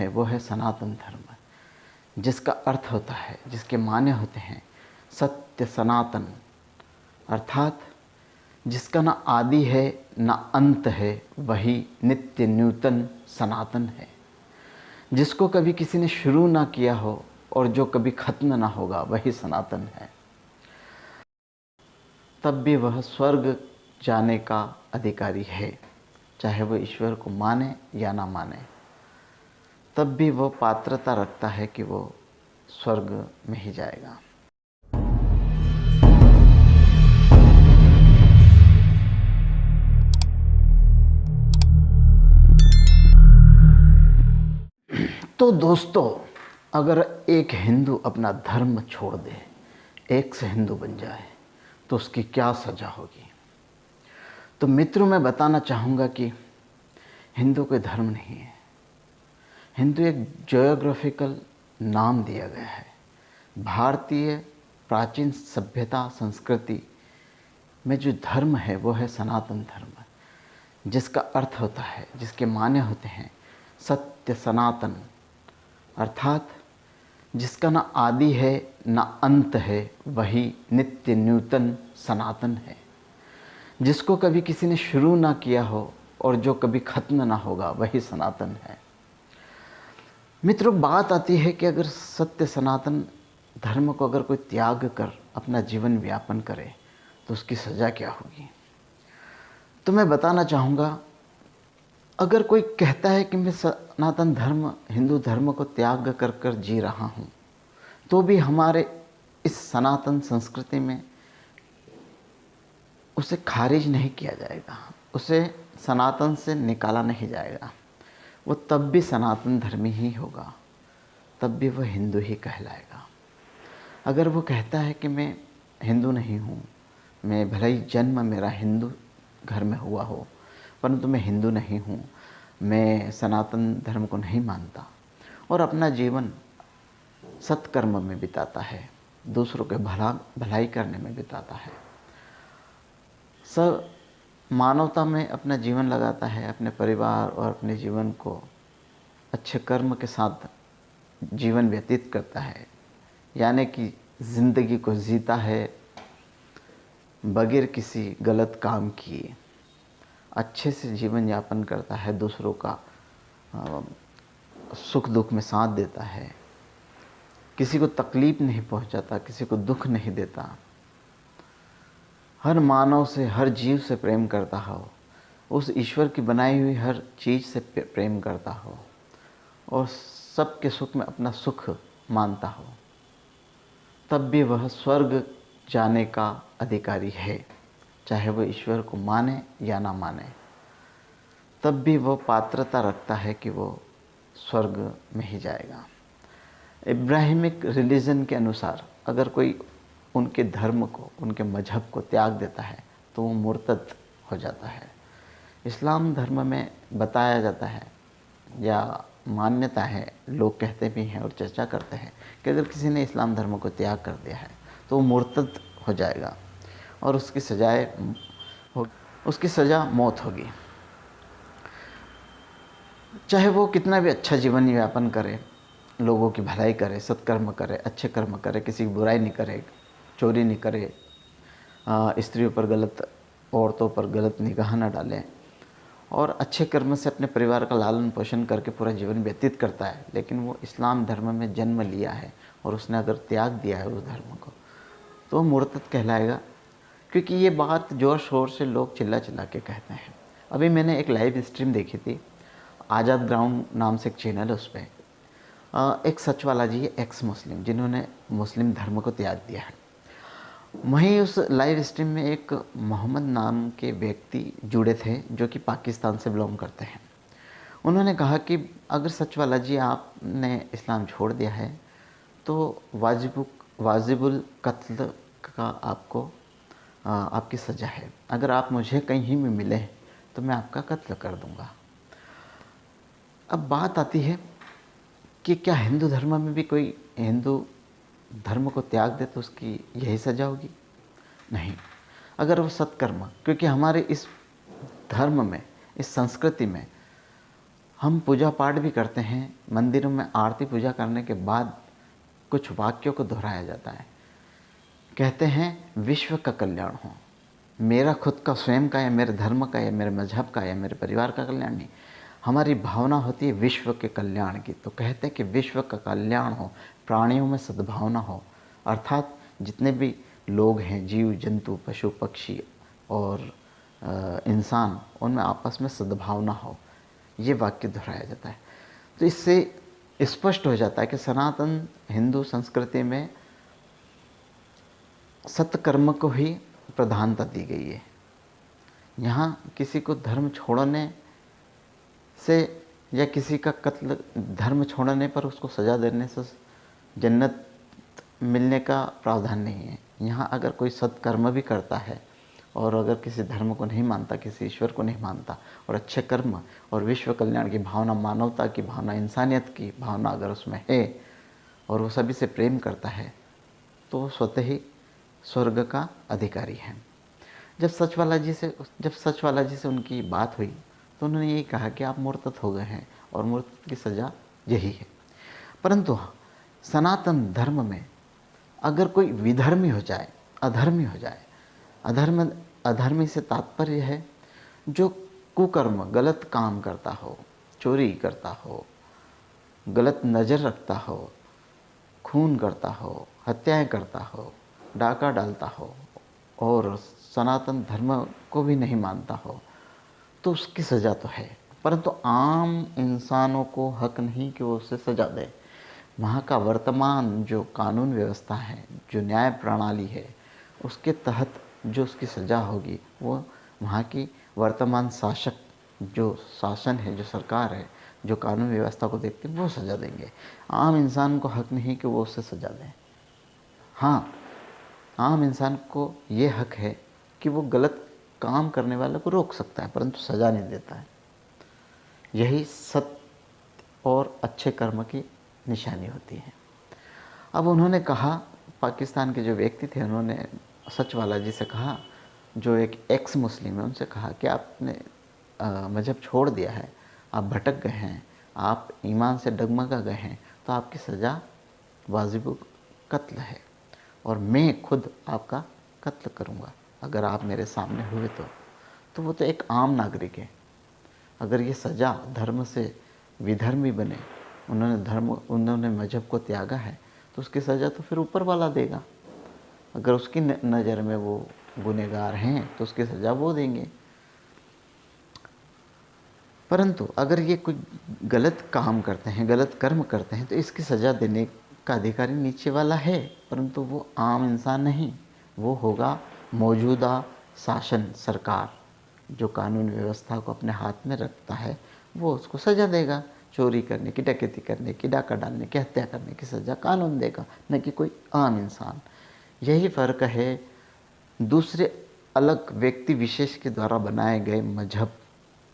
है वो है सनातन धर्म, जिसका अर्थ होता है, जिसके माने होते हैं सत्य सनातन, अर्थात जिसका ना आदि है ना अंत है, वही नित्य नूतन सनातन है। जिसको कभी किसी ने शुरू ना किया हो और जो कभी खत्म ना होगा, वही सनातन है। तब भी वह स्वर्ग जाने का अधिकारी है, चाहे वह ईश्वर को माने या ना माने। तब भी वह पात्रता रखता है कि वो स्वर्ग में ही जाएगा। तो दोस्तों, अगर एक हिंदू अपना धर्म छोड़ दे, एक से हिंदू बन जाए, तो उसकी क्या सज़ा होगी। तो मित्रों, मैं बताना चाहूँगा कि हिंदू कोई धर्म नहीं है। हिंदू एक ज्योग्राफिकल नाम दिया गया है। भारतीय प्राचीन सभ्यता संस्कृति में जो धर्म है वो है सनातन धर्म, जिसका अर्थ होता है, जिसके माने होते हैं सत्य सनातन, अर्थात जिसका ना आदि है ना अंत है, वही नित्य नूतन सनातन है। जिसको कभी किसी ने शुरू ना किया हो और जो कभी खत्म ना होगा, वही सनातन है। मित्रों, बात आती है कि अगर सत्य सनातन धर्म को अगर कोई त्याग कर अपना जीवन व्यापन करे तो उसकी सज़ा क्या होगी। तो मैं बताना चाहूँगा, अगर कोई कहता है कि मैं सनातन धर्म हिंदू धर्म को त्याग कर कर जी रहा हूँ, तो भी हमारे इस सनातन संस्कृति में उसे खारिज नहीं किया जाएगा, उसे सनातन से निकाला नहीं जाएगा। वो तब भी सनातन धर्मी ही होगा, तब भी वह हिंदू ही कहलाएगा। अगर वो कहता है कि मैं हिंदू नहीं हूँ, मैं भले ही जन्म मेरा हिंदू घर में हुआ हो, परंतु मैं हिंदू नहीं हूँ, मैं सनातन धर्म को नहीं मानता, और अपना जीवन सत्कर्म में बिताता है, दूसरों के भलाई करने में बिताता है, सब मानवता में अपना जीवन लगाता है, अपने परिवार और अपने जीवन को अच्छे कर्म के साथ जीवन व्यतीत करता है, यानी कि ज़िंदगी को जीता है बगैर किसी गलत काम किए, अच्छे से जीवन यापन करता है, दूसरों का सुख दुख में साथ देता है, किसी को तकलीफ़ नहीं पहुंचाता, किसी को दुख नहीं देता, हर मानव से, हर जीव से प्रेम करता हो, उस ईश्वर की बनाई हुई हर चीज़ से प्रेम करता हो और सबके सुख में अपना सुख मानता हो, तब भी वह स्वर्ग जाने का अधिकारी है, चाहे वह ईश्वर को माने या ना माने। तब भी वह पात्रता रखता है कि वो स्वर्ग में ही जाएगा। इब्राहिमिक रिलीजन के अनुसार अगर कोई उनके धर्म को, उनके मजहब को त्याग देता है तो वो मुर्तद हो जाता है। इस्लाम धर्म में बताया जाता है या मान्यता है, लोग कहते भी हैं और चर्चा करते हैं कि अगर किसी ने इस्लाम धर्म को त्याग कर दिया है तो वो मुर्तद हो जाएगा और उसकी सज़ा मौत होगी। चाहे वो कितना भी अच्छा जीवन यापन करे, लोगों की भलाई करे, सत्कर्म करे, अच्छे कर्म करे, किसी की बुराई नहीं करे, चोरी नहीं करे, स्त्रियों पर गलत, औरतों पर गलत निगाह न डाले और अच्छे कर्म से अपने परिवार का लालन पोषण करके पूरा जीवन व्यतीत करता है, लेकिन वो इस्लाम धर्म में जन्म लिया है और उसने अगर त्याग दिया है उस धर्म को, तो वो मुर्तद कहलाएगा। क्योंकि ये बात ज़ोर शोर से लोग चिल्ला चिल्ला के कहते हैं। अभी मैंने एक लाइव स्ट्रीम देखी थी, आज़ाद ग्राउंड नाम से एक चैनल है, उस पर एक सच वाला जी है, एक्स मुस्लिम, जिन्होंने मुस्लिम धर्म को त्याग दिया है। वहीं उस लाइव स्ट्रीम में एक मोहम्मद नाम के व्यक्ति जुड़े थे जो कि पाकिस्तान से बिलोंग करते हैं। उन्होंने कहा कि अगर सच वाला जी आपने इस्लाम छोड़ दिया है तो वाजिबुल कत्ल का आपकी सज़ा है। अगर आप मुझे कहीं भी मिले तो मैं आपका कत्ल कर दूंगा। अब बात आती है कि क्या हिंदू धर्म में भी कोई हिंदू धर्म को त्याग दे तो उसकी यही सज़ा होगी? नहीं। अगर वो सत्कर्म, क्योंकि हमारे इस धर्म में, इस संस्कृति में हम पूजा पाठ भी करते हैं, मंदिरों में आरती पूजा करने के बाद कुछ वाक्यों को दोहराया जाता है। कहते हैं विश्व का कल्याण हो, मेरा खुद का स्वयं का या मेरे धर्म का या मेरे मजहब का या मेरे परिवार का कल्याण नहीं, हमारी भावना होती है विश्व के कल्याण की। तो कहते हैं कि विश्व का कल्याण हो, प्राणियों में सद्भावना हो, अर्थात जितने भी लोग हैं, जीव जंतु पशु पक्षी और इंसान, उनमें आपस में सद्भावना हो, ये वाक्य दोहराया जाता है। तो इससे स्पष्ट हो जाता है कि सनातन हिंदू संस्कृति में सत्कर्म को ही प्रधानता दी गई है। यहाँ किसी को धर्म छोड़ने से या किसी का कत्ल, धर्म छोड़ने पर उसको सज़ा देने से जन्नत मिलने का प्रावधान नहीं है। यहाँ अगर कोई सत्कर्म भी करता है और अगर किसी धर्म को नहीं मानता, किसी ईश्वर को नहीं मानता, और अच्छे कर्म और विश्व कल्याण की भावना, मानवता की भावना, इंसानियत की भावना अगर उसमें है और वो सभी से प्रेम करता है, तो वो स्वतः ही स्वर्ग का अधिकारी है। जब सचवाला जी से उनकी बात हुई तो उन्होंने यही कहा कि आप मुर्तत हो गए हैं और मुर्तत की सज़ा यही है। परंतु सनातन धर्म में अगर कोई विधर्मी हो जाए, अधर्मी हो जाए, अधर्मी से तात्पर्य है जो कुकर्म, गलत काम करता हो, चोरी करता हो, गलत नज़र रखता हो, खून करता हो, हत्याएं करता हो, डाका डालता हो और सनातन धर्म को भी नहीं मानता हो, तो उसकी सज़ा तो है। परंतु आम इंसानों को हक नहीं कि वो उससे सज़ा दे। वहाँ का वर्तमान जो कानून व्यवस्था है, जो न्याय प्रणाली है, उसके तहत जो उसकी सज़ा होगी वो वहाँ की वर्तमान शासक, जो शासन है, जो सरकार है, जो कानून व्यवस्था को देखते हैं, वो सज़ा देंगे। आम इंसान को हक नहीं कि वो उससे सज़ा दें। हाँ, आम इंसान को ये हक है कि वो गलत काम करने वाले को रोक सकता है, परंतु सज़ा नहीं देता है। यही सत्य और अच्छे कर्म की निशानी होती है। अब उन्होंने कहा, पाकिस्तान के जो व्यक्ति थे, उन्होंने सचवाला जी से कहा, जो एक एक्स मुस्लिम है, उनसे कहा कि आपने मजहब छोड़ दिया है, आप भटक गए हैं, आप ईमान से डगमगा गए हैं, तो आपकी सज़ा वाजिब कत्ल है और मैं खुद आपका कत्ल करूँगा अगर आप मेरे सामने हुए तो वो तो एक आम नागरिक है। अगर ये सज़ा धर्म से विधर्मी बने, उन्होंने मजहब को त्यागा है, तो उसकी सज़ा तो फिर ऊपर वाला देगा। अगर उसकी नज़र में वो गुनहगार हैं तो उसकी सज़ा वो देंगे। परंतु अगर ये कोई गलत काम करते हैं, गलत कर्म करते हैं, तो इसकी सज़ा देने का अधिकारी नीचे वाला है, परंतु वो आम इंसान नहीं, वो होगा मौजूदा शासन, सरकार, जो कानून व्यवस्था को अपने हाथ में रखता है, वो उसको सज़ा देगा। चोरी करने की, डकैती करने की, डाका डालने की, हत्या करने की सज़ा कानून देगा, न कि कोई आम इंसान। यही फ़र्क है दूसरे अलग व्यक्ति विशेष के द्वारा बनाए गए मजहब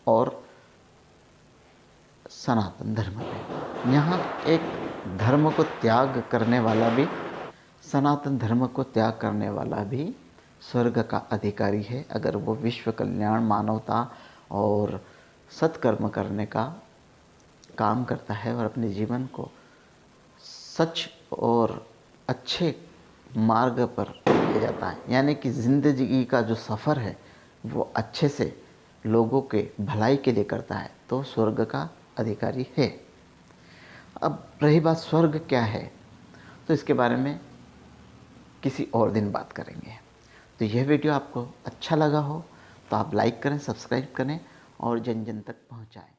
और सनातन धर्म में। यहाँ एक धर्म को त्याग करने वाला भी, सनातन धर्म को त्याग करने वाला भी स्वर्ग का अधिकारी है, अगर वो विश्व कल्याण, मानवता और सत्कर्म करने का काम करता है और अपने जीवन को सच और अच्छे मार्ग पर ले जाता है। यानी कि ज़िंदगी का जो सफ़र है वो अच्छे से लोगों के भलाई के लिए करता है, तो स्वर्ग का अधिकारी है। अब रही बात स्वर्ग क्या है, तो इसके बारे में किसी और दिन बात करेंगे। तो यह वीडियो आपको अच्छा लगा हो तो आप लाइक करें, सब्सक्राइब करें और जन जन तक पहुंचाएं।